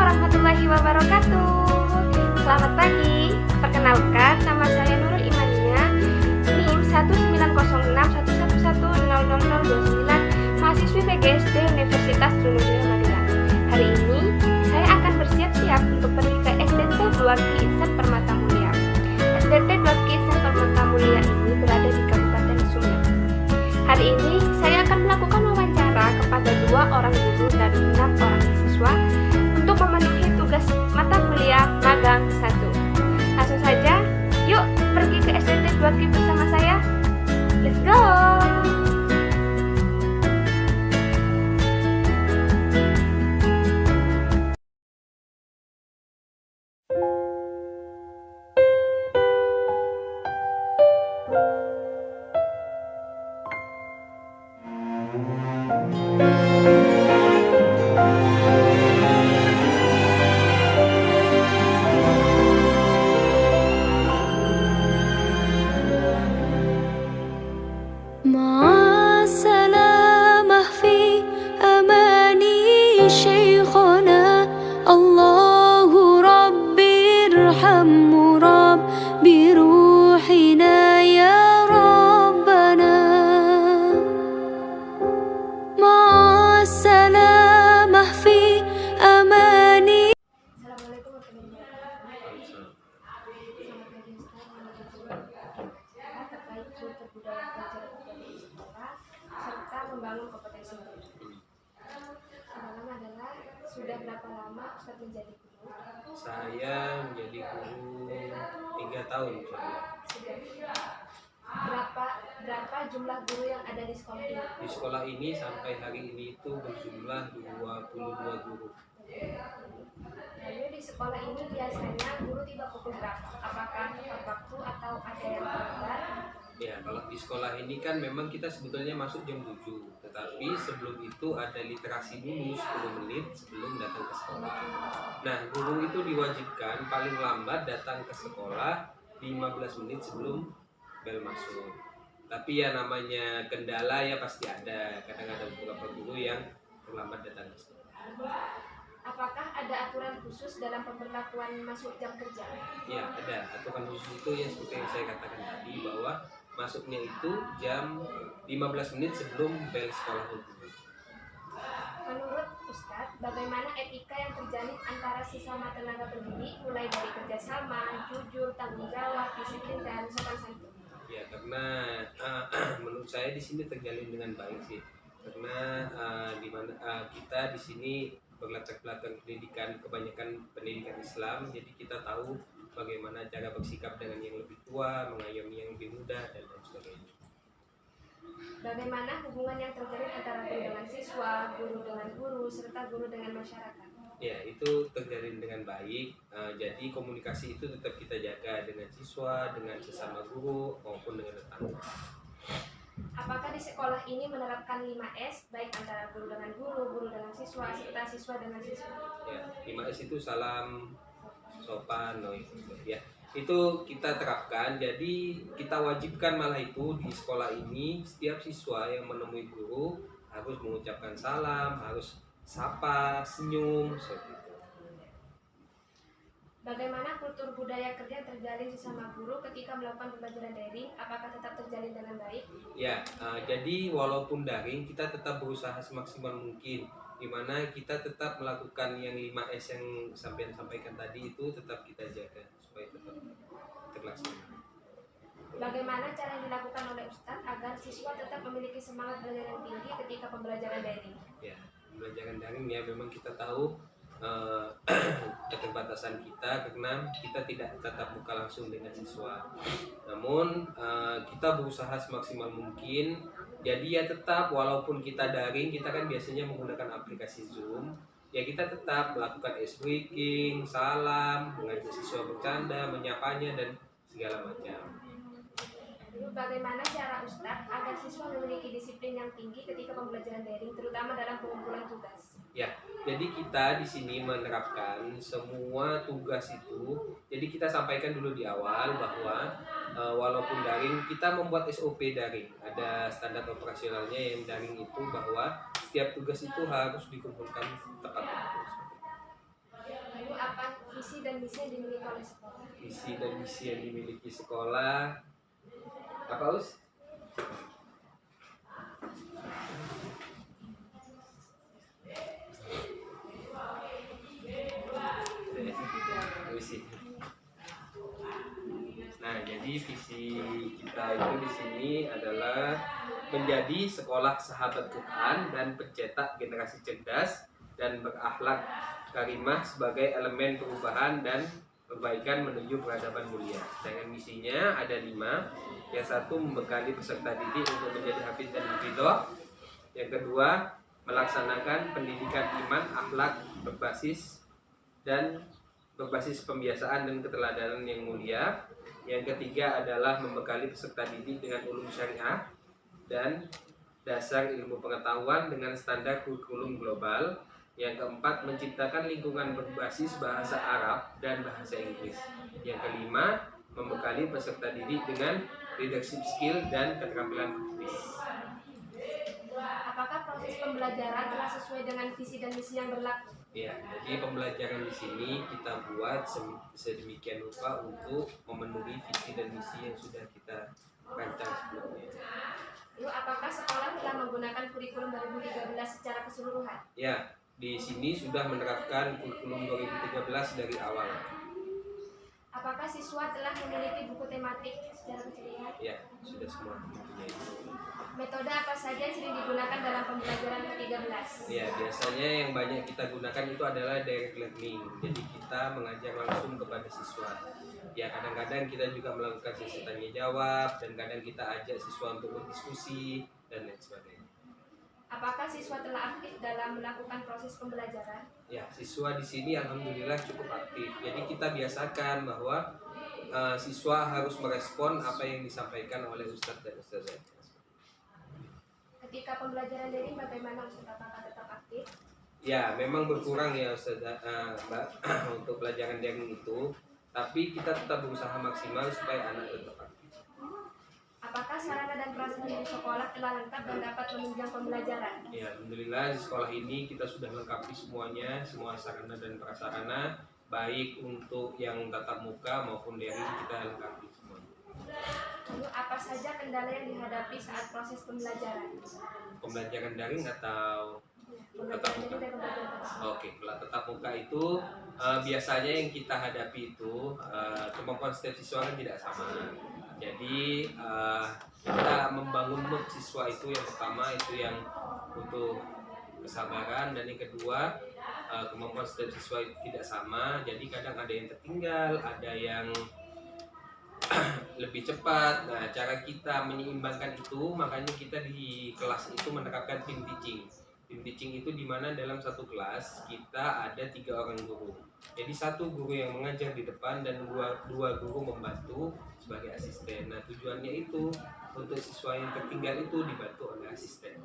warahmatullahi wabarakatuh. Selamat pagi. Perkenalkan, nama saya Nurul Imania, NIM 19061110029, mahasiswi PGSD Universitas Trunojoyo Magelang. Hari ini saya akan bersiap-siap untuk pergi ke SDT 2Ki Insan Permata Mulia. SDT 2Ki Insan Permata Mulia ini berada di Kabupaten Sumber. Hari ini saya akan melakukan wawancara kepada 2 orang guru dan 6 orang siswa untuk memenuhi tugas mata kuliah magang 1. Langsung saja, yuk pergi ke SDT 2Ki bersama saya. Let's go! مع السلامة في أماني شيخنا الله ربي ارحم ربي روحنا يا ربنا مع السلامة في أماني. Assalamualaikum warahmatullahi wabarakatuh. Terkait kultur budaya pelajaran di sekolah serta membangun kompetensi guru. Pertama adalah sudah berapa lama Ustadz menjadi guru? Saya menjadi guru 3 tahun. Sudah. Berapa jumlah guru yang ada di sekolah ini? Di sekolah ini sampai hari ini itu berjumlah 22 guru. Lalu di sekolah ini biasanya guru tiba pukul berapa? Apakah tepat waktu atau ada yang terlambat? Ya, kalau di sekolah ini kan memang kita sebetulnya masuk jam 7, tetapi sebelum itu ada literasi dulu 10 menit sebelum datang ke sekolah. Nah, guru itu diwajibkan paling lambat datang ke sekolah 15 menit sebelum bel masuk. Tapi ya namanya kendala ya pasti ada. Kadang ada beberapa guru yang terlambat datang ke sekolah. Apakah ada aturan khusus dalam pemberlakuan masuk jam kerja? Ya, ada aturan khusus itu ya seperti yang saya katakan tadi bahwa masuknya itu jam 15 menit sebelum bel sekolah guru. Menurut Ustadz, bagaimana etika yang terjalin antara sesama tenaga pendidik mulai dari kerjasama, jujur, tanggung jawab, disiplin, dan sopan santun? Ya, karena menurut saya di sini terjalin dengan baik sih. Karena di mana kita di sini berlatar belakang pendidikan, kebanyakan pendidikan Islam, jadi kita tahu bagaimana cara bersikap dengan yang lebih tua, mengayomi yang lebih muda, dan lain sebagainya. Bagaimana hubungan yang terjalin antara guru dengan siswa, guru dengan guru, serta guru dengan masyarakat? Ya, itu terjalin dengan baik. Jadi komunikasi itu tetap kita jaga dengan siswa, dengan sesama guru, maupun dengan tetangga. Apakah di sekolah ini menerapkan 5S, baik antara guru dengan guru, guru dengan siswa, serta siswa dengan siswa? Ya, 5S itu salam, sopan, ya. Itu kita terapkan, jadi kita wajibkan malah itu di sekolah ini setiap siswa yang menemui guru harus mengucapkan salam, harus sapa, senyum, seperti itu. Bagaimana kultur budaya kerja terjalin sesama guru ketika melakukan pembelajaran daring? Apakah tetap terjalin dengan baik? Ya, jadi walaupun daring kita tetap berusaha semaksimal mungkin, di mana kita tetap melakukan yang 5S yang sampean sampaikan tadi itu tetap kita jaga supaya tetap terlaksana. Bagaimana cara yang dilakukan oleh Ustadz agar siswa tetap memiliki semangat belajar yang tinggi ketika pembelajaran daring? Ya, pembelajaran daring ya memang kita tahu keterbatasan kita karena kita tidak tatap muka langsung dengan siswa. Namun kita berusaha semaksimal mungkin. Jadi ya tetap walaupun kita daring, kita kan biasanya menggunakan aplikasi Zoom. Ya kita tetap melakukan ice breaking, salam, mengajak siswa bercanda, menyapanya dan segala macam. Bagaimana cara Ustadz agar siswa memiliki disiplin yang tinggi ketika pembelajaran daring, terutama dalam pengumpulan tugas? Ya, jadi kita di sini menerapkan semua tugas itu. Jadi kita sampaikan dulu di awal bahwa walaupun daring, kita membuat SOP daring. Ada standar operasionalnya yang daring itu bahwa setiap tugas itu harus dikumpulkan tepat waktu. visi dan misi yang dimiliki oleh sekolah? Visi dan misi yang dimiliki sekolah apa, Us? Visi. Nah, jadi visi kita itu di sini adalah menjadi sekolah sahabat Quran dan pencetak generasi cerdas dan berakhlak karimah sebagai elemen perubahan dan perbaikan menuju peradaban mulia. Dengan misinya ada 5. Yang satu, membekali peserta didik untuk menjadi hafiz dan hafidhah. Yang kedua, melaksanakan pendidikan iman akhlak berbasis pembiasaan dan keteladanan yang mulia. Yang ketiga adalah membekali peserta didik dengan ulum syariah dan dasar ilmu pengetahuan dengan standar kurikulum global. Yang keempat, menciptakan lingkungan berbasis bahasa Arab dan bahasa Inggris. Yang kelima, membekali peserta didik dengan leadership skill dan keterampilan kritis. Apakah proses pembelajaran telah sesuai dengan visi dan misi yang berlaku? Ya, jadi pembelajaran di sini kita buat sedemikian rupa untuk memenuhi visi dan misi yang sudah kita rancang sebelumnya. Lalu apakah sekolah telah menggunakan kurikulum 2013 secara keseluruhan? Ya, di sini sudah menerapkan kurikulum 2013 dari awal. Apakah siswa telah memiliki buku tematik secara keseluruhan? Ya, sudah semua mempunyai. Metode apa saja yang sering digunakan dalam pembelajaran ke-13? Ya, biasanya yang banyak kita gunakan itu adalah direct learning. Jadi kita mengajar langsung kepada siswa. Ya, kadang-kadang kita juga melakukan sesi tanya jawab dan kadang kita ajak siswa untuk berdiskusi dan lain sebagainya. Apakah siswa telah aktif dalam melakukan proses pembelajaran? Ya, siswa di sini alhamdulillah cukup aktif. Jadi kita biasakan bahwa siswa harus merespon apa yang disampaikan oleh ustadz dan ustazah. Ketika pembelajaran daring bagaimana Ustaz? Apakah tetap aktif? Ya, memang berkurang ya Ustazah, Mbak, untuk pelajaran daring itu. Tapi kita tetap berusaha maksimal supaya anak tetap aktif. Apakah sarana dan prasarana di sekolah telah lengkap dan dapat menunjang pembelajaran? Ya, alhamdulillah di sekolah ini kita sudah lengkapi semuanya, semua sarana dan prasarana, baik untuk yang tatap muka maupun daring kita lengkapi semuanya. Lalu apa saja kendala yang dihadapi saat proses pembelajaran? Pembelajaran daring atau tatap Pembelajaran muka? daring dan pembelajaran tatap muka. Oke, kalau tatap muka itu biasanya yang kita hadapi itu kemampuan setiap siswa kan tidak sama. Jadi kita membangun mood siswa itu yang pertama itu yang butuh kesabaran, dan yang kedua kemampuan setiap siswa itu tidak sama. Jadi kadang ada yang tertinggal, ada yang lebih cepat. Nah, cara kita menyeimbangkan itu, makanya kita di kelas itu menerapkan tim teaching. Tim teaching itu dimana dalam satu kelas kita ada 3 orang guru. Jadi 1 guru yang mengajar di depan dan dua guru membantu sebagai asisten. Nah, tujuannya itu untuk siswa yang tertinggal itu dibantu oleh asisten.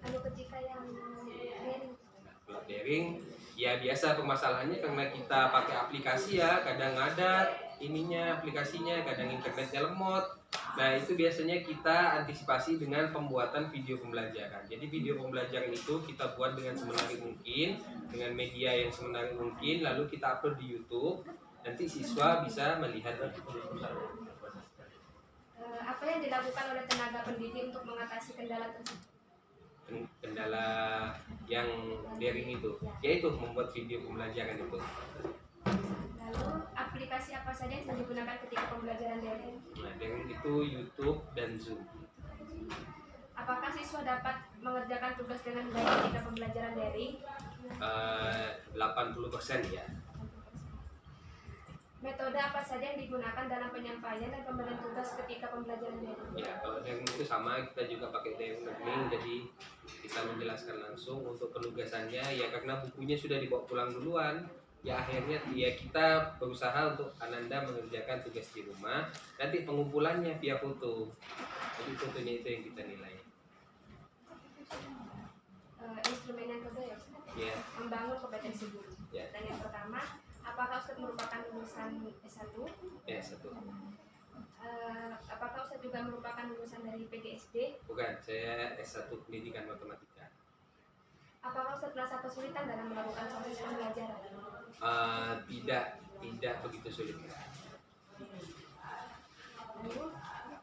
Lalu ketika yang daring, Kalau daring, ya biasa permasalahannya karena kita pakai aplikasi ya, kadang ada ininya aplikasinya, kadang internetnya lemot. Nah, itu biasanya kita antisipasi dengan pembuatan video pembelajaran. Jadi video pembelajaran itu kita buat dengan semenarik mungkin, dengan media yang semenarik mungkin, lalu kita upload di YouTube. Nanti siswa bisa melihat. apa yang dilakukan oleh tenaga pendidik untuk mengatasi kendala tersebut? Kendala yang daring itu, yaitu membuat video pembelajaran itu. Lalu aplikasi apa saja yang digunakan ketika pembelajaran daring? Nah, daring itu YouTube dan Zoom. Apakah siswa dapat mengerjakan tugas dengan baik ketika pembelajaran daring? 80% ya. Metode apa saja yang digunakan dalam penyampaian dan pemberian tugas ketika pembelajaran daring? Ya, kalau daring itu sama, kita juga pakai daring learning, jadi kita menjelaskan langsung untuk penugasannya ya, karena bukunya sudah dibawa pulang duluan. Ya, akhirnya ya kita berusaha untuk Ananda mengerjakan tugas di rumah, nanti pengumpulannya via foto. Jadi fotonya itu yang kita nilai. Instrumen yang kedua ya, Ustaz? Ya. Membangun kompetensi guru. Ya. Dan yang pertama, apakah Ustaz merupakan lulusan S1? Ya, satu. Apakah Ustaz juga merupakan lulusan dari PGSD? Bukan, saya S1 Pendidikan Matematika. Apakah Ustaz merasa kesulitan dalam melakukan proses pembelajaran? Tidak begitu sulit. Lalu,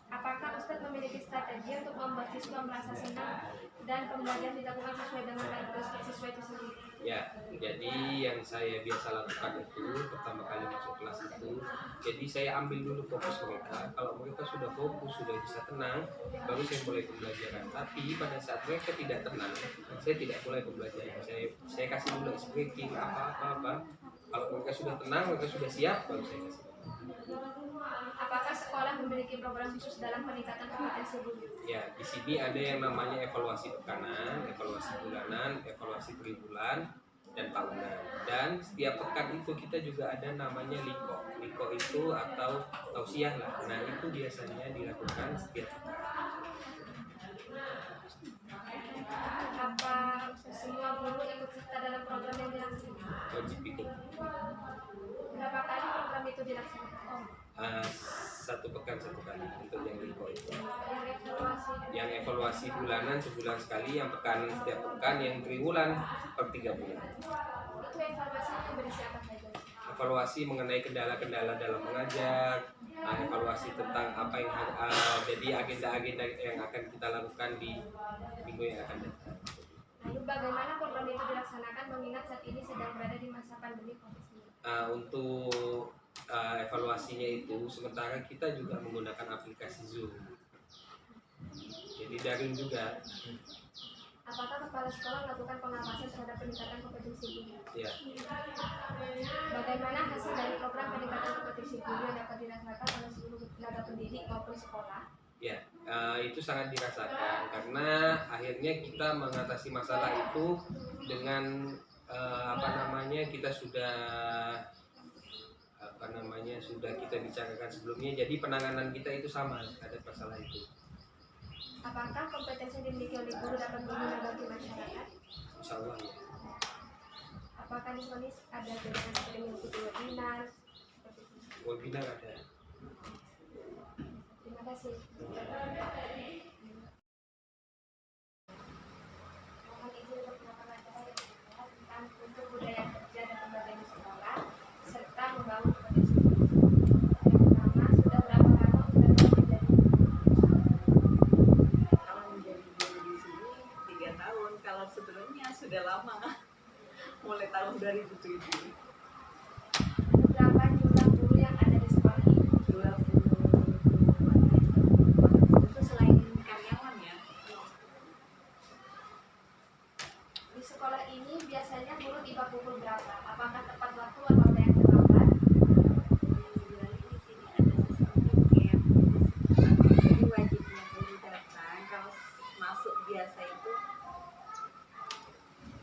apakah Ustadz memiliki strategi untuk membuat siswa merasa senang dan pembelajaran dilakukan sesuai dengan karakteristik siswa itu sendiri? Ya, jadi yang saya biasa lakukan itu pertama kali masuk kelas itu, jadi saya ambil dulu fokus mereka. Kalau mereka sudah fokus, sudah bisa tenang, baru saya mulai pembelajaran. Tapi pada saat mereka tidak tenang, saya tidak mulai pembelajaran. Saya kasih dulu speaking apa. Kalau mereka sudah tenang, mereka sudah siap, baru saya kasih. Apakah sekolah memiliki program khusus dalam peningkatan kompetensi guru? Ya, di sini ada yang namanya evaluasi pekanan, evaluasi bulanan, evaluasi tribulan, dan tahunan. Dan setiap pekan itu kita juga ada namanya liko. Liko itu atau tausiah lah. Nah, itu biasanya dilakukan setiap pekan. Apa semua guru ikut serta dalam program yang dilaksanakan? Wajib ikut. Berapa kali program itu dilaksanakan? Satu pekan satu kali untuk yang liko itu. Yang evaluasi? Yang evaluasi bulanan sebulan sekali, yang pekan setiap pekan, yang triwulan per 3 bulan. Itu evaluasi yang berisi apa saja? Evaluasi mengenai kendala-kendala dalam mengajar, evaluasi tentang apa yang jadi agenda-agenda yang akan kita lakukan di minggu yang akan datang. Lalu bagaimana program itu dilaksanakan mengingat saat ini sedang berada di masa pandemi COVID-19? Untuk evaluasinya itu sementara kita juga menggunakan aplikasi Zoom. Jadi daring juga. Apakah kepala sekolah melakukan pengawasan terhadap peningkatan kompetensi guru? Ya. Bagaimana hasil dari program peningkatan kompetensi guru yang dapat dirasakan oleh seluruh tenaga pendidik maupun sekolah? Ya, itu sangat dirasakan karena akhirnya kita mengatasi masalah itu dengan kita sudah kita bicarakan sebelumnya. Jadi penanganan kita itu sama terhadap masalah itu. Apakah kompetensi yang dimiliki oleh guru dapat berguna bagi masyarakat? Insya Allah ya. Apakah di sini ada kegiatan seperti mengikuti webinar? Webinar ada. Terima kasih. Mohon izin untuk melakukan acara yang berkaitan tentang bentuk budaya kerja dan pembelajaran di sekolah serta membangun kompetensi guru. Yang pertama, sudah berapa lama Ustaz menjadi Kalau menjadi guru di sini 3 tahun, kalau sebelumnya sudah lama, mulai tahun 2007. berapa jumlah guru yang ada di sekolah ini? 20 itu selain karyawan ya. Di sekolah ini biasanya guru tiba pukul berapa? Apakah tepat waktu atau ada yang terlambat? Sebenarnya di sini ada sistem camp, jadi wajibnya guru datang. Kalau masuk biasa itu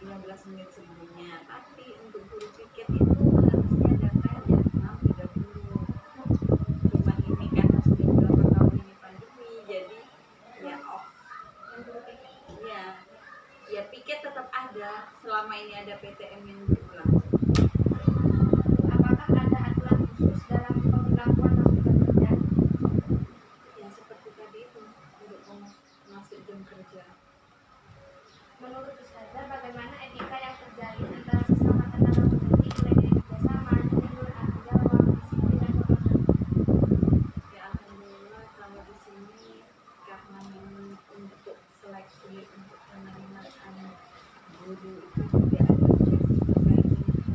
15 menit sebelumnya, tapi untuk guru piket itu harusnya datang jam 6.30. Cuma ini karena sudah beberapa tahun ini pandemi, jadi ya off. Yang guru pikir. Ya piket tetap ada selama ini ada PTM yang berulang. Apakah ada aturan khusus dalam pemberlakuan masuk jam kerja? Ya seperti tadi itu untuk masuk jam kerja. Menurut Ustazah, bagaimana etika yang terjalin antara sesama tenaga pendidik mulai dari kerjasama, jujur, tanggung jawab, disiplin, dan kehormatan? Ya alhamdulillah kalau di sini karena memang untuk seleksi untuk penerimaan guru itu tidak ada seleksi terkait dengan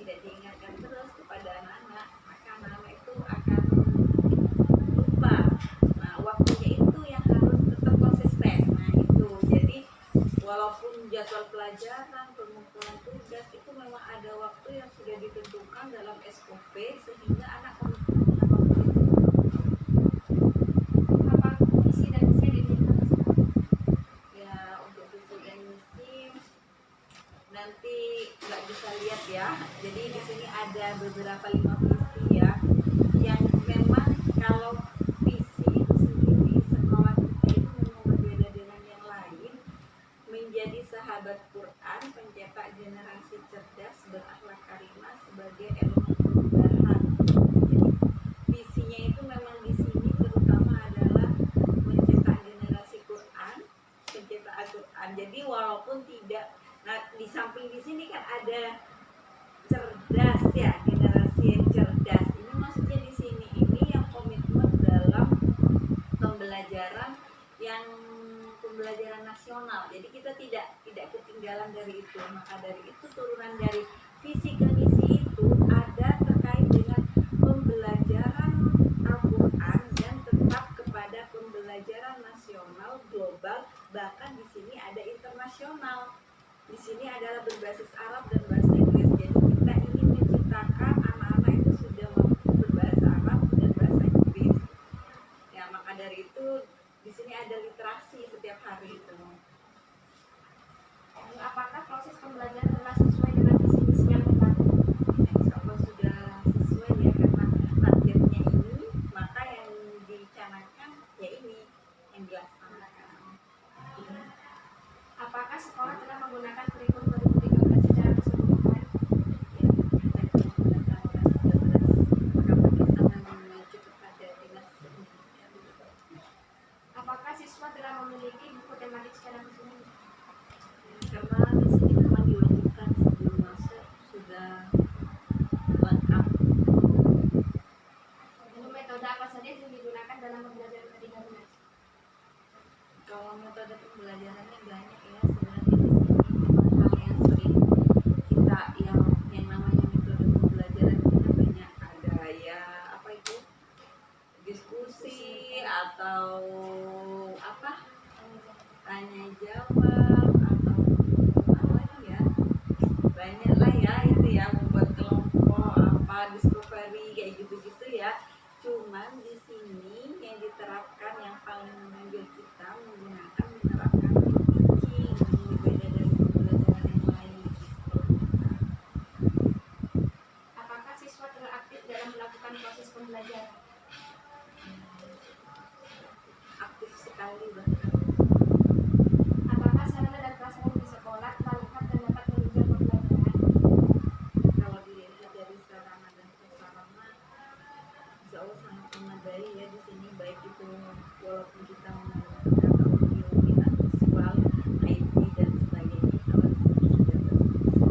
tidak diingatkan terus kepada anak-anak, maka anak-anak itu akan lupa. Nah, waktunya itu yang harus tetap konsisten. Nah, itu. Jadi walaupun jadwal pelajaran, pengumpulan tugas itu memang ada waktu yang sudah ditentukan dalam SOP sehingga anak komitmen dengan waktu itu. Apa visi dan misi yang diinginkan? Ya, untuk visi dan misi nanti nggak bisa lihat ya. Jadi di sini ada beberapa 5 visi ya, yang memang kalau visi itu sendiri sekolah kita itu memang berbeda dengan yang lain, menjadi sahabat Quran, pencetak generasi cerdas berakhlak karimah sebagai elemen perubahan. Jadi visinya itu memang di sini terutama adalah mencetak generasi Quran, pencetak Al-Quran. Jadi walaupun tidak, nah di samping di sini kan ada cerdas ya, generasi yang cerdas. Ini maksudnya di sini ini yang komitmen dalam pembelajaran yang pembelajaran nasional. Jadi kita tidak ketinggalan dari itu. Maka dari itu turunan dari visi ke misi itu ada terkait dengan pembelajaran Al-Quran dan tetap kepada pembelajaran nasional global, bahkan di sini ada internasional. Di sini adalah berbasis Arab dan bahasa Inggris. Jadi kita ingin menciptakan anak-anak itu sudah mampu berbahasa Arab dan bahasa Inggris. Ya, maka dari itu di sini ada literasi setiap hari itu. Apakah proses pembelajaran telah sesuai dengan visi misi yang dibangun? Insya Allah sudah sesuai ya, karena targetnya ini, maka yang dicanangkan ya ini yang dilaksanakan. Apakah sekolah telah menggunakan kurikulum 2013 secara keseluruhan? Ya, kita menggunakan maka kita memang mengacu kepada dinas pendidikan. Apakah siswa telah memiliki buku tematik secara keseluruhan? Karena di sini memang diwajibkan sebelum masuk sudah lengkap. Lalu metode apa saja yang digunakan dalam pembelajaran K13? Kalau metode pembelajarannya banyak ya, sebenarnya di sini memang hal yang sering kita yang namanya metode pembelajaran kita banyak, ada ya apa itu diskusi atau apa tanya jawab atau apa ya, banyak lah ya itu ya, membuat kelompok apa discovery kayak gitu-gitu ya. Cuman di sini yang diterapkan yang paling menonjol kita menggunakan menerapkan teaching, yang berbeda dari pembelajaran yang lain di sekolah kita. Apakah siswa telah aktif dalam melakukan proses pembelajaran? Aktif sekali bahkan. Apakah sarana dan prasarana di sekolah telah lengkap dan dapat menunjang pembelajaran? Kalau dilihat dari sarana dan prasarana, insya Allah sangat memadai ya di sini, baik itu walaupun kita menggunakan audio, visual, IT dan sebagainya, kalau di sini sudah tersedia.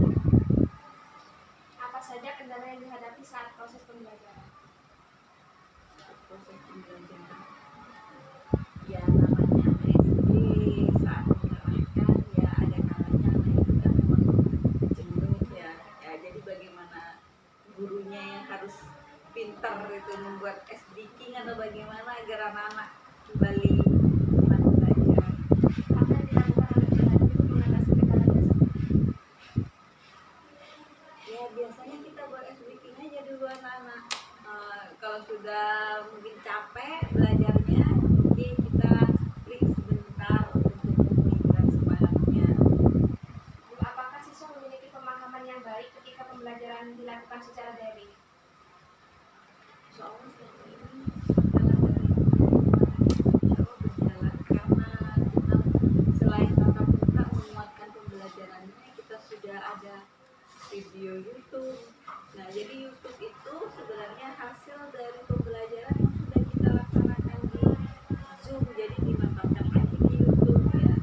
Apa saja kendala yang dihadapi saat proses pembelajaran? Proses pembelajaran ya, namanya SD saat menerapkan ya ada kalanya anak itu kan memang jenuh ya, jadi bagaimana gurunya yang harus pintar itu membuat SDking atau bagaimana agar anak-anak kembali semangat belajar. Apa yang dilakukan oleh pelajar itu mengatasi kendala tersebut? Ya biasanya kita buat SDking aja dulu anak-anak. Kalau sudah mungkin capek belajarnya, oke kita break sebentar untuk memulihkan semangatnya. Apakah siswa memiliki pemahaman yang baik ketika pembelajaran dilakukan secara daring? Soalnya selama ini dalam dari insya Allah berjalan, karena kita selain tatap muka menguatkan pembelajarannya, kita sudah ada video YouTube. Nah jadi YouTube itu sebenarnya hasil dari pembelajaran yang sudah kita laksanakan di Zoom, jadi dimanfaatkan lagi di YouTube ya.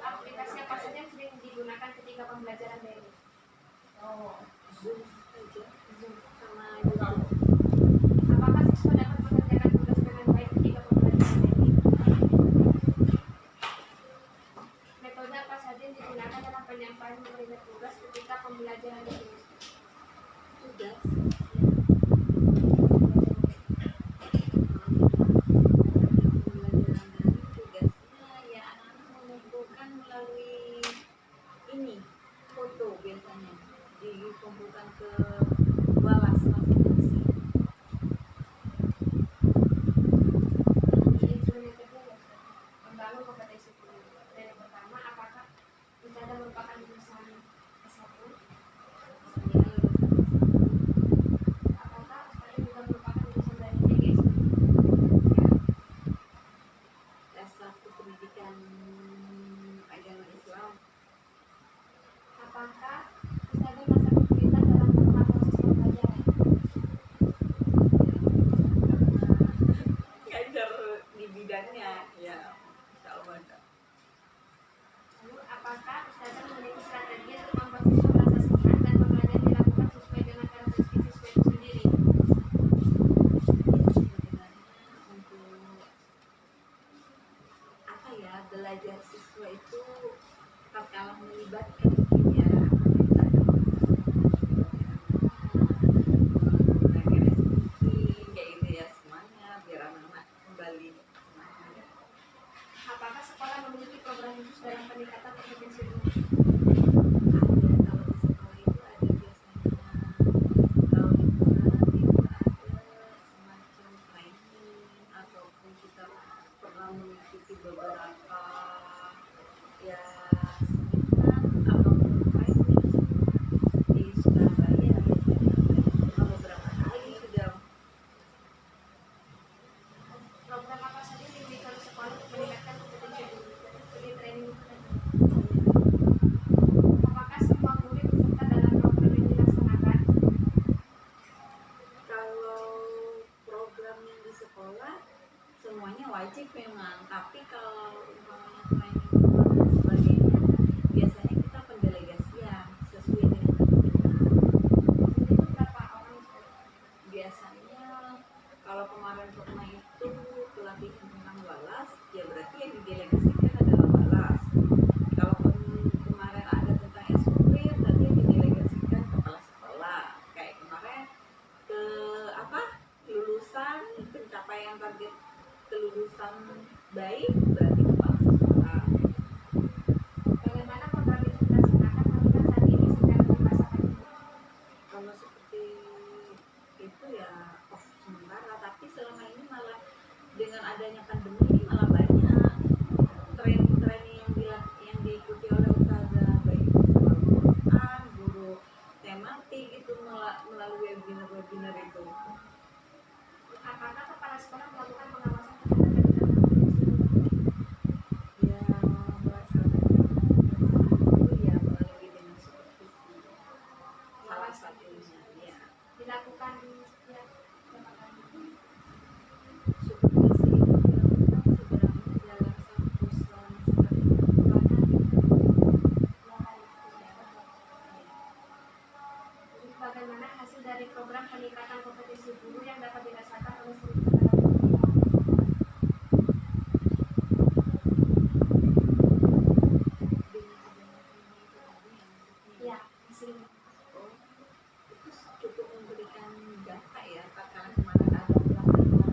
Aplikasi apa saja yang sering digunakan ketika pembelajaran daring? Zoom saja, Zoom sama YouTube. Apakah siswa dapat mengerjakan tugas dengan baik ketika pembelajaran daring? Metode apa saja yang digunakan bagaimana cara penyampaian memberikan tugas ketika pembelajaran daring? Tugas pembelajaran daring, tugasnya ya anak-anak mengumpulkan melalui ini foto, biasanya dikumpulkan ke kelas masing-masing. Instrumen kedua ya, membangun kompetensi guru. Dan yang pertama, apakah Ustazah merupakan lulusan S1? Apakah Ustazah juga merupakan lulusan dari PGSD? S1 Pendidikan Agama Islam. Apakah Ustazah merasa kesulitan dalam melakukan proses pembelajaran? Ngajar di bidangnya ya, insya Allah ada. Lalu, apakah Ustazah memiliki strategi untuk membuat siswa merasa semangat dan pembelajaran dilakukan sesuai dengan karakteristik siswa itu sendiri? Sebenarnya untuk apa ya, belajar siswa itu tatkala melibatkan mungkin ya kayak gitu ya, semuanya biar anak-anak kembali semangat. Apakah sekolah memiliki program khusus dalam peningkatan kompetensi guru? Ada, kalau di sekolah itu ada biasanya tahun depan itu ada semacam training, ataupun kita pernah mengikuti beberapa ya seminar ataupun training di Surabaya, biasanya pernah beberapa kali sudah. Program apa saja yang diberikan sekolah untuk meningkatkan kompetensi guru? Seperti training itu tadi. Apakah semua guru ikut serta dalam program yang dilaksanakan? Kalau program yang di sekolah semuanya wajib memang, tapi kalau umpamanya training keluar dan sebagainya, biasanya kita pendelegasian sesuai dengan kebutuhan. Jadi itu berapa orang Ustaz? Biasanya kalau kemarin pernah itu pelatihan tentang walas, ya berarti yang didelegasikan adalah walas. Kalau kemarin ada tentang SOP, berarti yang didelegasikan kepala sekolah. Kayak kemarin ke apa, lulusan, pencapaian target kelulusan baik, berarti kepala sekolah. Bagaimana program itu dilaksanakan mengingat saat ini sedang di masa pandemi? Kalau seperti itu ya sementara, tapi selama ini malah dengan adanya pandemi ini malah banyak training yang diikuti oleh ustazah, baik itu guru Quran, guru tematik itu melalui webinar itu. Apakah kepala sekolah melakukan pengawasan terhadap peningkatan kompetensi guru? Ya melaksanakan itu ya melalui dengan supervisi, salah satunya ya. Dilakukan setiap berapa kali? Supervisi itu dilakukan sebenarnya dalam satu semester itu 2 kali. 2 kali. Jadi bagaimana hasil dari program peningkatan kompetensi guru yang dapat dirasakan oleh seluruh tenaga pendidik? Dengan adanya training itu tadi yang maksudnya. Ya, hasilnya. Oh, itu cukup memberikan dampak ya. Karena kemarin ada pelatihan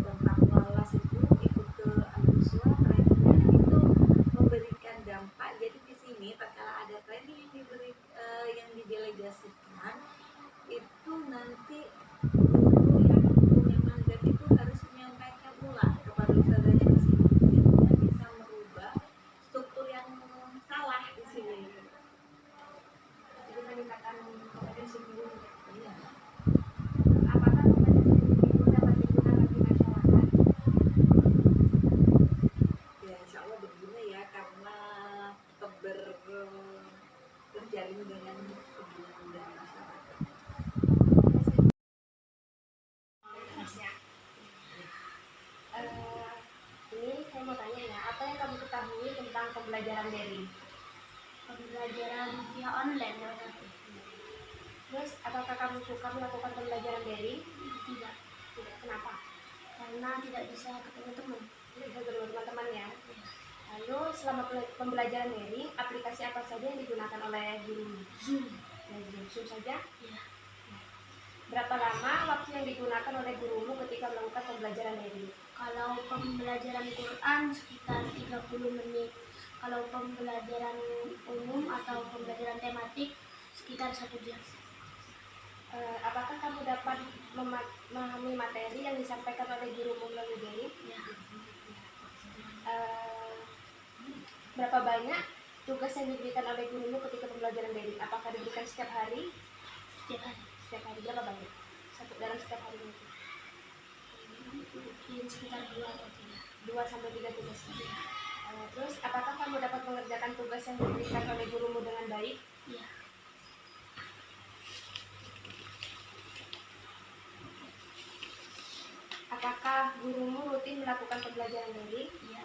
tentang walas itu ikut ke Al-Uswa, trainingnya itu memberikan dampak. Jadi di sini tatkala ada training yang didelegasikan, itu nanti guru yang punya mandat itu harus menyampaikan pula kepada ustazahnya di sini, sehingga bisa merubah struktur yang salah di sini. Jadi peningkatan kompetensi guru. Iya. Apakah kompetensi guru dapat digunakan bagi masyarakat? Ya insya Allah berguna ya, karena tetap terjalin dengan kegunaan dan masyarakat. Ini saya mau tanya ya, apa yang kamu ketahui tentang pembelajaran daring? Pembelajaran via online ya. Terus, apakah kamu suka melakukan pembelajaran daring? Tidak, Tidak. Kenapa? karena tidak bisa ketemu teman. Tidak bisa bertemu teman-teman ya. Lalu, selama pembelajaran daring, aplikasi apa saja yang digunakan oleh guru? Zoom. Zoom saja? Ya. Berapa lama waktu yang digunakan oleh gurumu ketika melakukan pembelajaran daring? Kalau pembelajaran Quran sekitar 30 menit. Kalau pembelajaran umum atau pembelajaran tematik sekitar 1 jam. Apakah kamu dapat memahami materi yang disampaikan oleh gurumu melalui daring? Ya. Berapa banyak tugas yang diberikan oleh gurumu ketika pembelajaran daring? Apakah diberikan setiap hari? Setiap hari. Setiap hari berapa banyak? Dalam setiap hari itu? Mungkin sekitar 2 atau 3. 2 sampai 3 tugas. Terus apakah kamu dapat mengerjakan tugas yang diberikan oleh gurumu dengan baik? Iya. Apakah gurumu rutin melakukan pembelajaran daring? Iya.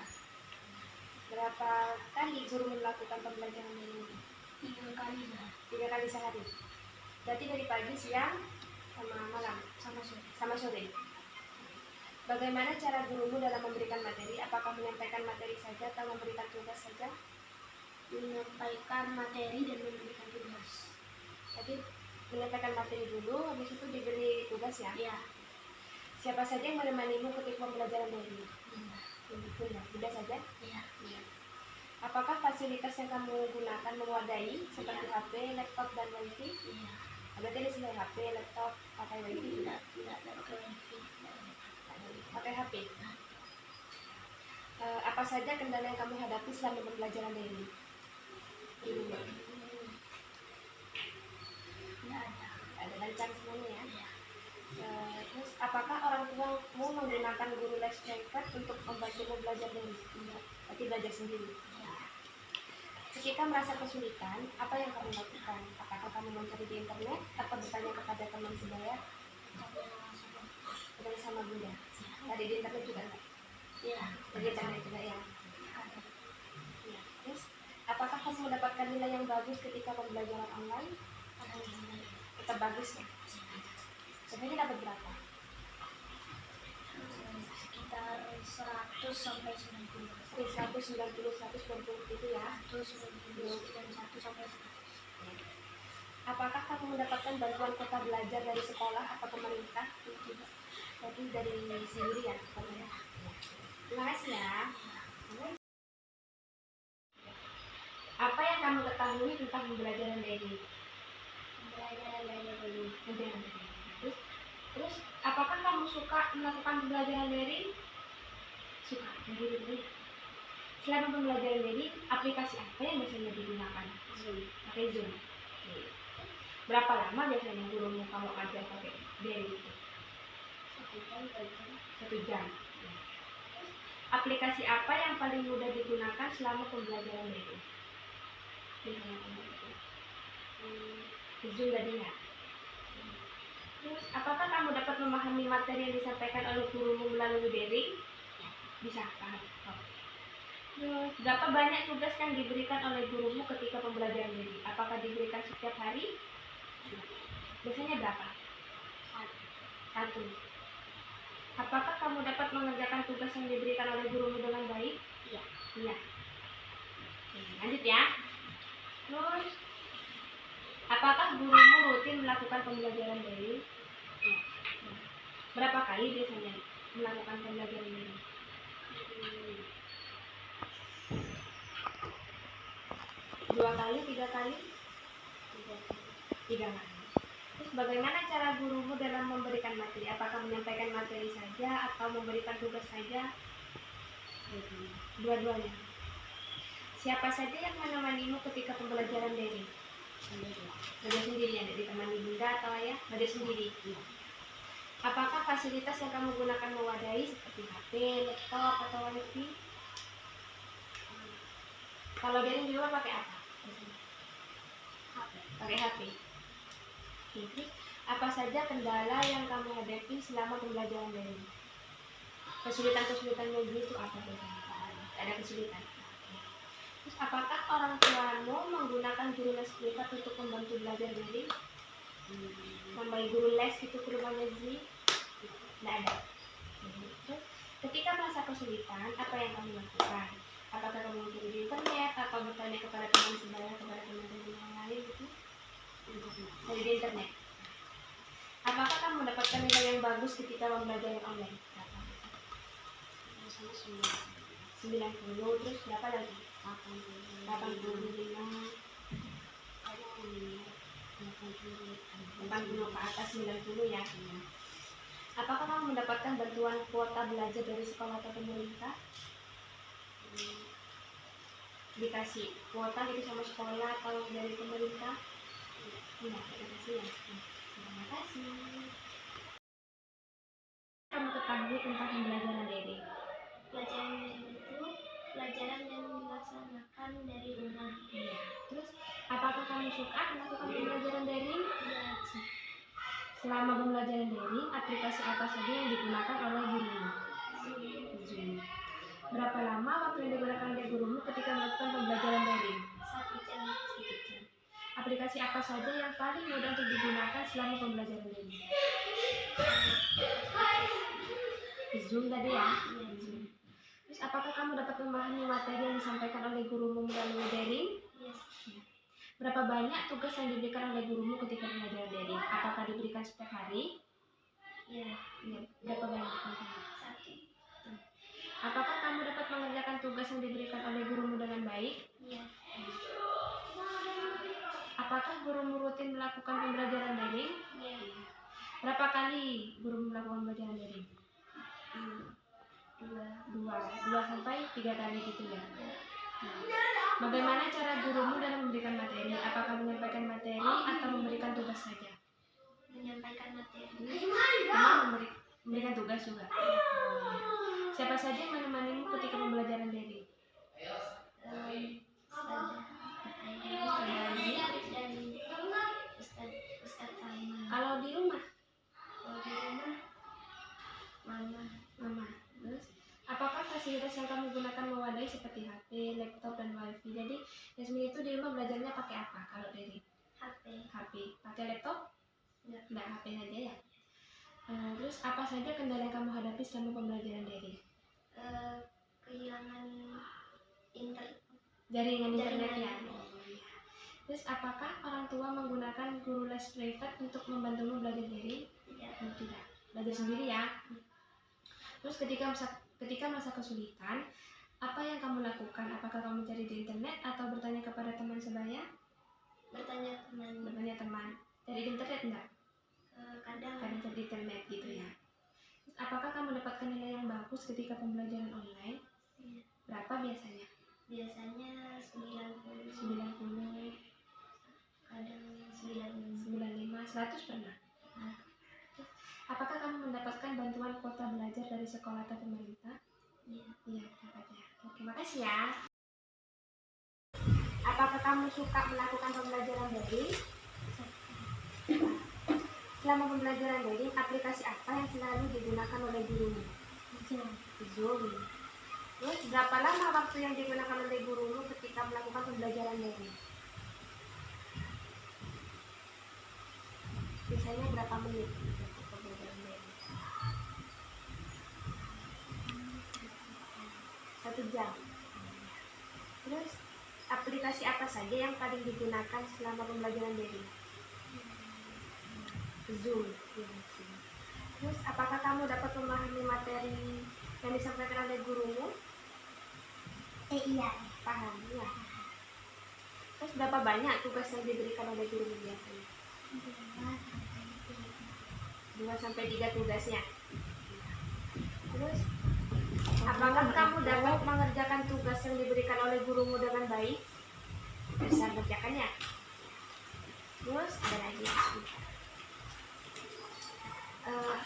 Berapa kali gurumu melakukan pembelajaran daring? 3 kali lah. 3 kali sehari. Berarti dari pagi, siang, sama malam, Sama sore. sama sore. Bagaimana cara gurumu dalam memberikan materi? Apakah menyampaikan materi saja atau memberikan tugas saja? Menyampaikan materi dan memberikan tugas. Jadi menyampaikan materi dulu, habis itu diberi tugas ya? Iya. Siapa saja yang menemanimu ketika pembelajaran daring? Bunda. Bunda saja? Iya. Apakah fasilitas yang kamu gunakan memadai seperti Iya. HP, laptop, dan wifi? Iya. Berarti di sini HP, laptop, pakai wifi tidak? Tidak pakai wifi. Pakai HP. Apa saja kendala yang kamu hadapi selama pembelajaran daring? Di rumah. Tidak ada. Ada lancar semuanya ya? Iya. Terus apakah orang tuamu menggunakan guru les private untuk membantumu belajar daring? Tidak. Berarti belajar sendiri. Iya. Ketika merasa kesulitan, apa yang kamu lakukan? Apakah kamu mencari di internet atau bertanya kepada teman sebaya? Bertanya sama Bunda. Tadi di internet juga enggak? Iya. Di internet juga ya. Ada. Ya. Terus apakah kamu mendapatkan nilai yang bagus ketika pembelajaran online? Alhamdulillah. Tetap bagus ya? Sebenarnya dapat berapa? Sekitar 100 sampai 90. 190, 120 itu ya. 190 dan 1 sampai 100. Apakah kamu mendapatkan bantuan kuota belajar dari sekolah atau pemerintah? Tidak. Jadi dari sendiri ya? Sekolahnya. Terima kasih ya. Apa yang kamu ketahui tentang pembelajaran daring? Pembelajaran daring. Terus apakah kamu suka melakukan pembelajaran daring? Suka. Jadi selama pembelajaran daring, aplikasi apa yang biasanya digunakan? Zoom. Pakai Zoom. Berapa lama biasanya gurumu kalau ajar pakai daring itu? 1 jam. Aplikasi apa yang paling mudah digunakan selama pembelajaran daring? Zoom tadi ya. Terus apakah kamu dapat memahami materi yang disampaikan oleh gurumu melalui daring? Bisa kan? Terus berapa banyak tugas yang diberikan oleh gurumu ketika pembelajaran daring? Apakah diberikan setiap hari? Biasanya berapa? 1. Apakah kamu dapat mengerjakan tugas yang diberikan oleh gurumu dengan baik? Iya. Iya. Oke, lanjut ya. Terus apakah gurumu rutin melakukan pembelajaran daring? Iya. Berapa kali biasanya melakukan pembelajaran daring? 2 kali, 3 kali? 3 kali. Terus bagaimana cara gurumu dalam memberikan materi? Apakah menyampaikan materi saja atau memberikan tugas saja? Dua-duanya. Siapa saja yang menemanimu ketika pembelajaran daring? Belajar sendiri ya, ditemani bunda atau ayah? Belajar sendiri. Apakah fasilitas yang kamu gunakan mewadai seperti HP, laptop, atau wifi? Kalau daring di rumah pakai apa? Pakai HP. Oke, apa saja kendala yang kamu hadapi selama pembelajaran daring? Kesulitan-kesulitan itu apa biasanya? Ada kesulitan. Terus apakah orang tuamu menggunakan guru les privat untuk membantu belajar daring? Nambahin guru les gitu ke rumahnya Zee? Tidak ada. Terus, ketika merasa kesulitan, apa yang kamu lakukan? Apakah kamu mencari di internet atau bertanya kepada teman sebaya mencari di internet. Apakah kamu mendapatkan nilai yang bagus ketika pembelajaran online? Berapa? Sama 90, terus berapa lagi? 85, 80 ke atas 90 ya. Apakah kamu mendapatkan bantuan kuota belajar dari sekolah atau pemerintah? Dikasih kuota gitu sama sekolah atau dari pemerintah? Iya, dikasih ya. Terima kasih. Kamu ketahui tentang pembelajaran daring? Pelajaran daring itu pelajaran yang dilaksanakan dari rumah. Terus, apakah kamu suka melakukan pembelajaran daring? Ya, Selama pembelajaran daring, aplikasi apa saja yang digunakan oleh gurumu? Zoom. Berapa lama waktu yang digunakan oleh gurumu ketika melakukan pembelajaran daring? 1 jam. Aplikasi apa saja yang paling mudah untuk digunakan selama pembelajaran daring? Zoom tadi ya? Iya, Zoom. Terus apakah kamu dapat memahami materi yang disampaikan oleh gurumu melalui daring? Iya. Berapa banyak tugas yang diberikan oleh gurumu ketika pembelajaran daring? Apakah diberikan setiap hari? Iya. Ya. Berapa banyak? 1. Apakah kamu dapat mengerjakan tugas yang diberikan oleh gurumu dengan baik? Iya. Apakah gurumu rutin melakukan pembelajaran daring? Iya. Berapa kali gurumu melakukan pembelajaran daring? 2 sampai 3 kali gitu ya. Bagaimana cara gurumu dalam memberikan materi? Apakah menyampaikan materi atau memberikan tugas saja? Menyampaikan materi. Memang memberikan tugas juga. Siapa saja yang menemanimu ketika pembelajaran daring? Dan Ustaz Salman. Kalau di rumah? Kalau di rumah Mama. Terus, apakah fasilitas yang kamu gunakan mewadai seperti HP, laptop, dan wifi? Jadi, Yasmin itu di rumah belajarnya pakai apa kalau daring? HP. Pakai laptop? Enggak, HP saja ya. Terus, apa saja kendala yang kamu hadapi selama pembelajaran daring? Kehilangan Jaringan internet ya. Jaringan. Terus, apakah orang tua menggunakan guru les privat untuk membantumu belajar daring? Tidak. Belajar sendiri ya. Terus ketika masa kesulitan, apa yang kamu lakukan? Apakah kamu cari di internet atau bertanya kepada teman sebaya? bertanya Teman. Cari di internet enggak? kadang Cari di internet gitu ya. Terus, apakah kamu mendapatkan nilai yang bagus ketika pembelajaran online? Iya. Berapa biasanya? biasanya 90, 90, kadang 95. 95, 100 pernah? Apakah kamu mendapatkan bantuan kuota belajar dari sekolah atau pemerintah? Iya, dapat ya. Oke, makasih ya. Apakah kamu suka melakukan pembelajaran daring? Selama pembelajaran daring, aplikasi apa yang selalu digunakan oleh gurumu? Zoom. Terus, berapa lama waktu yang digunakan oleh gurumu ketika melakukan pembelajaran daring? Biasanya berapa menit untuk pembelajaran daring? 1 jam. Terus, aplikasi apa saja yang paling digunakan selama pembelajaran daring? Zoom. Terus, apakah kamu dapat memahami materi yang disampaikan oleh gurumu? Iya. Paham ya. Terus, berapa banyak tugas yang diberikan oleh gurumu biasanya? 2 sampai 3 tugasnya. Terus, apakah kamu dapat mengerjakan tugas yang diberikan oleh gurumu dengan baik? Bisa mengerjakannya. Terus, ada lagi.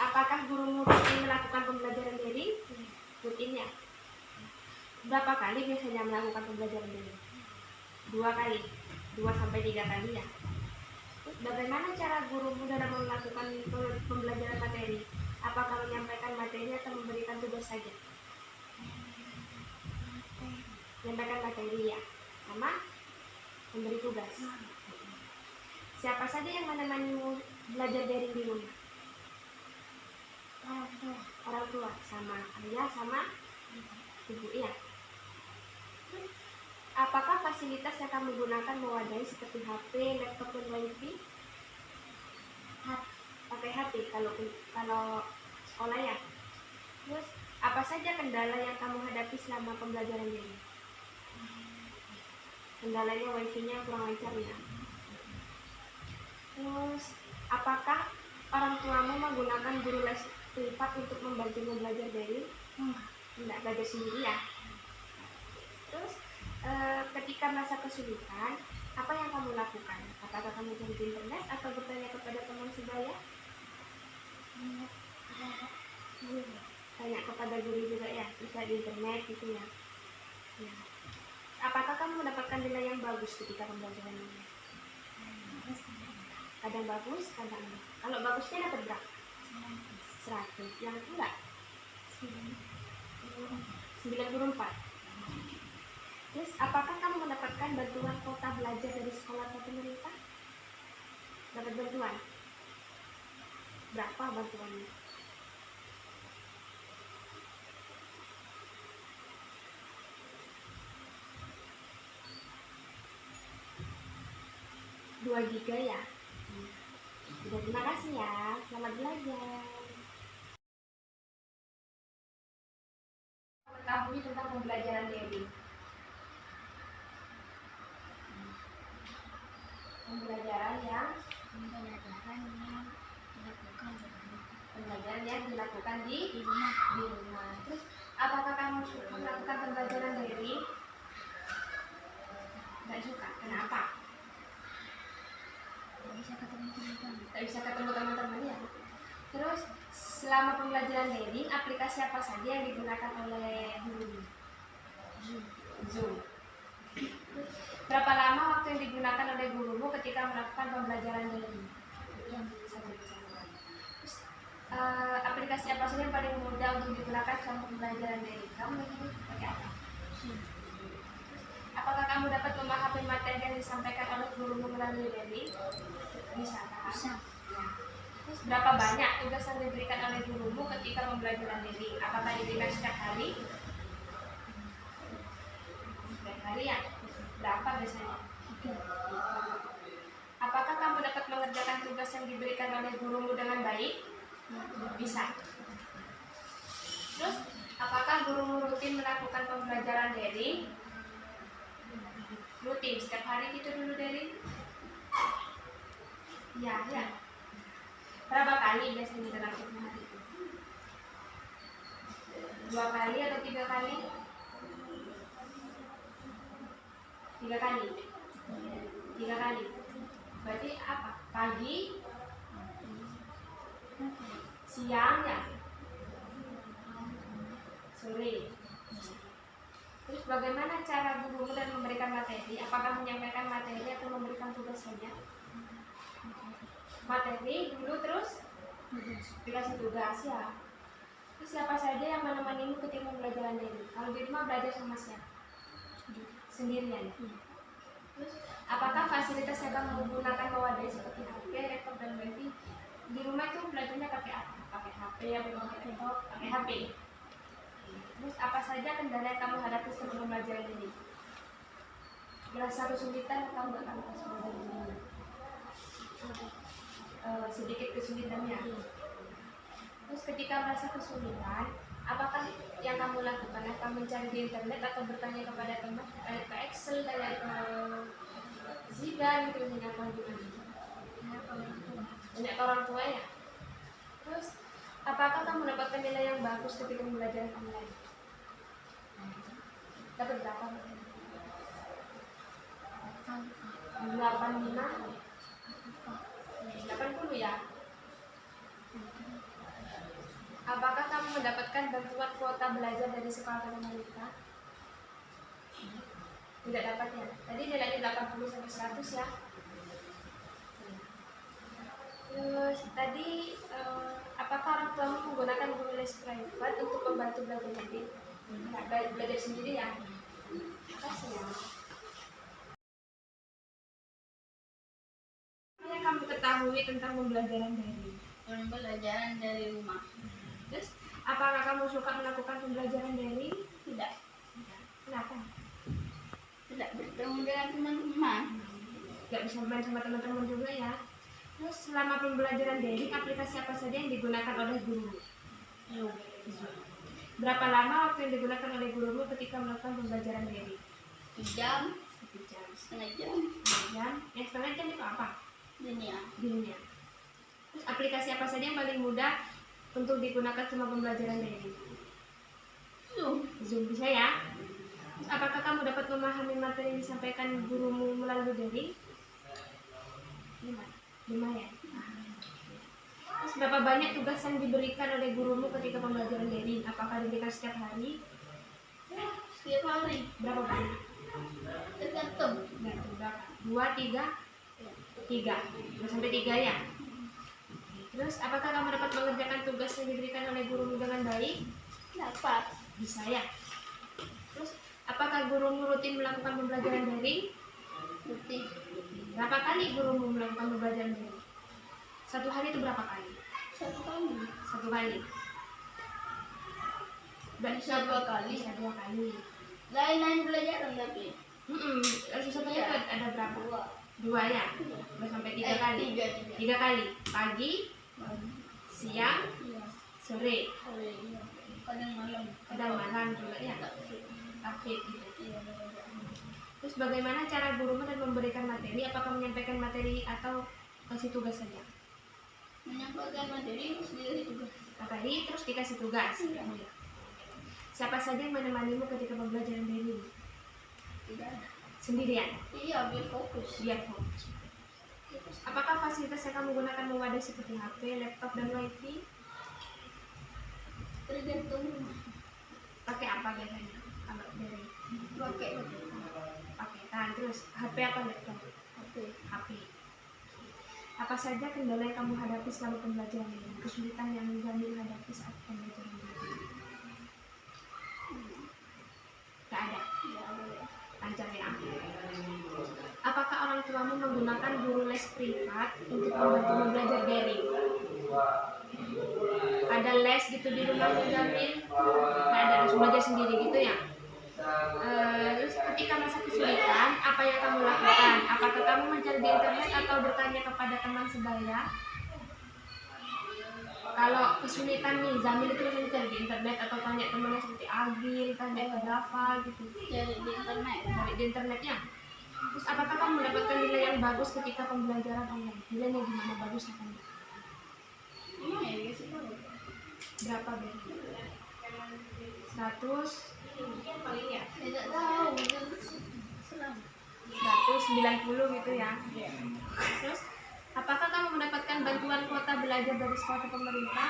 Apakah gurumu rutin melakukan pembelajaran daring? Rutin ya. Berapa kali biasanya melakukan pembelajaran daring? 2 kali. 2 sampai 3 kali ya. Bagaimana cara gurumu dalam melakukan pembelajaran materi? Apakah menyampaikan materi atau memberikan tugas saja? Menyampaikan materi ya, sama memberi tugas. Siapa saja yang menemanimu belajar daring di rumah? Orang tua, sama ayah, sama ibu ya. Apakah fasilitas yang kamu gunakan mewadai seperti HP, laptop, dan wifi? Pakai HP kalau sekolah ya. Terus apa saja kendala yang kamu hadapi selama pembelajaran daring? Kendalanya wifi-nya kurang lancar ya. Terus apakah orang tuamu menggunakan guru les privat untuk membantumu belajar daring? Tidak, belajar sendiri ya. Terus ketika masa kesulitan, apa yang kamu lakukan? Apakah kamu cari di internet atau bertanya kepada teman sebaya? Tanya kepada guru juga ya, bisa di internet gitu ya. Ya. Apakah kamu mendapatkan nilai yang bagus ketika pembelajaran ini? Kadang bagus, kadang enggak. Kalau bagusnya dapat berapa? 100. Yang enggak? 94. Terus apakah kamu mendapatkan bantuan kuota belajar dari sekolah atau pemerintah? Dapat bantuan? Berapa bantuannya? GB ya. Terima kasih ya. Selamat belajar. Mengetahui tentang pembelajaran daring. Pembelajaran yang dilakukan di rumah. Terus apakah kamu suka melakukan pembelajaran daring? Tidak suka. Kenapa? Tak bisa ketemu teman-teman ya. Terus selama pembelajaran daring, aplikasi apa saja yang digunakan oleh guru? Zoom. Berapa lama waktu yang digunakan oleh gurumu ketika melakukan pembelajaran daring? Terus, aplikasi apa saja yang paling mudah untuk digunakan selama pembelajaran daring? Kamu pakai apa? Apakah kamu dapat memahami materi yang disampaikan oleh gurumu melalui daring? Bisa kan? Bisa. Ya. Terus berapa banyak tugas yang diberikan oleh gurumu ketika pembelajaran daring? Apakah diberikan setiap hari? Setiap hari ya? Berapa biasanya? 3. Apakah kamu dapat mengerjakan tugas yang diberikan oleh gurumu dengan baik? Bisa. Terus apakah gurumu rutin melakukan pembelajaran daring? Rutin, setiap hari gitu dulu daring? Ya. Berapa kali biasanya dalam satu hari? 2 kali atau 3 kali? 3 kali. 3 kali. Berarti apa? Pagi, siang ya? Sore. Terus bagaimana cara gurumu dan memberikan materi? Apakah menyampaikan materi atau memberikan tugas saja? Materi dulu terus dikasih tugas ya. Terus siapa saja yang menemanimu ketika pembelajaran daring? Kalau di rumah belajar sama siapa? Sendirian. Terus apakah fasilitas yang kamu menggunakan mewadai seperti HP, laptop dan wifi? Di rumah itu belajarnya pakai apa? Pakai HP, pakai laptop, pakai HP. Terus apa saja kendala yang kamu hadapi sebelum pembelajaran ini? Merasa kesulitan atau enggak kamu belajar ini? Sedikit kesulitannya. Terus ketika merasa kesulitan, apakah yang kamu lakukan? Apakah mencari di internet atau bertanya kepada teman, tanya ke Excel, tanya ke Zidan, gitu, tanya ke banyak orang tua ya. Terus apakah kamu mendapatkan nilai yang bagus ketika pembelajaran online? Dapat berapa? 85? 80 ya? Apakah kamu mendapatkan bantuan kuota belajar dari sekolah pemerintah? Tidak dapat ya? Tadi nilainya 80-100 ya? Terus tadi apakah orang tua menggunakan guru les privat untuk membantu belajar daring? Belajar sendiri ya? Makasih ya. Apa yang kamu ketahui tentang pembelajaran daring? Pembelajaran dari rumah. Terus apakah kamu suka melakukan pembelajaran daring? Tidak. Kenapa? Tidak bertemu dengan teman-teman. Gak bisa main sama teman-teman juga ya. Terus selama pembelajaran daring, aplikasi apa saja yang digunakan oleh guru? Zoom. Berapa lama waktu yang digunakan oleh gurumu ketika melakukan pembelajaran daring? 1 jam, 1 jam. setengah jam, 1 jam. Yang setengah jam itu apa? dunia. Dunia. Terus aplikasi apa saja yang paling mudah untuk digunakan selama pembelajaran daring? Zoom. Zoom bisa ya. Terus apakah kamu dapat memahami materi yang disampaikan gurumu melalui daring? Lumayan. Terus berapa banyak tugas yang diberikan oleh gurumu ketika pembelajaran daring? Apakah diberikan setiap hari? Setiap hari, Berapa banyak? tergantung. Berapa? 2, 3? 3. 2 sampai 3 ya. Terus apakah kamu dapat mengerjakan tugas yang diberikan oleh gurumu dengan baik? Dapat. Bisa ya. Terus apakah gurumu rutin melakukan pembelajaran daring? Rutin. Berapa kali gurumu melakukan pembelajaran daring? 1 hari itu berapa kali? 1 kali. 1 kali. Bisa 2 kali. Bisa 2 kali. Lain-lain belajaran tapi. Satu-satunya itu ada berapa? 2. 2 ya. 2 sampai 3 kali. 3. 3 kali. Pagi, siang, Iya. sore. Sore, iya. Kadang malam. Kadang malam juga ya. Tapi, Aktif gitu. iya, belajar. Terus bagaimana cara gurumu dan memberikan materi? Apakah menyampaikan materi atau kasih tugas saja? Menyampaikan materi sendiri tugas. Materi terus dikasih tugas. Iya. Siapa saja yang menemanimu ketika pembelajaran daring? Tidak ada. Sendirian. Iya, biar fokus. Biar fokus. Apakah fasilitas yang kamu gunakan memadai seperti HP, laptop, dan wifi? Tergantung rumah. Pakai apa biasanya? Kalau daring? Pakai Paketan. Terus HP apa laptop? HP. HP. Apa saja kendala yang kamu hadapi selama pembelajaran daring? Kesulitan yang Jamil hadapi saat pembelajaran daring? Gak ada. Tidak ada ya. Lancar ya. Apakah orang tuamu menggunakan guru les privat untuk membantu belajar daring? Ada les gitu di rumah Jamil? Nggak ada, langsung belajar sendiri gitu ya. Terus ketika masa kesulitan, apa yang kamu lakukan? Apakah kamu mencari di internet atau bertanya kepada teman sebaya? Kalau kesulitan nih, Zamil itu langsung cari di internet atau tanya temannya seperti Agil, tanya ke Dava gitu. Cari di internet. Cari di internetnya. Terus apakah kamu mendapatkan nilai yang bagus ketika pembelajaran online? Nilainya gimana, bagus apa enggak? Ini ya, guys. Berapa biasanya? 100 paling ya? Tidak tahu. Serang. 190 gitu ya. Terus apakah kamu mendapatkan bantuan kuota belajar dari sekolah pemerintah?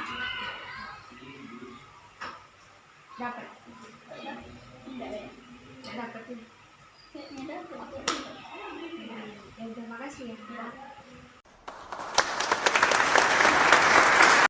Dapat. Tidak ya. Dapat ya. Kayaknya dapat. Ya, terima kasih ya.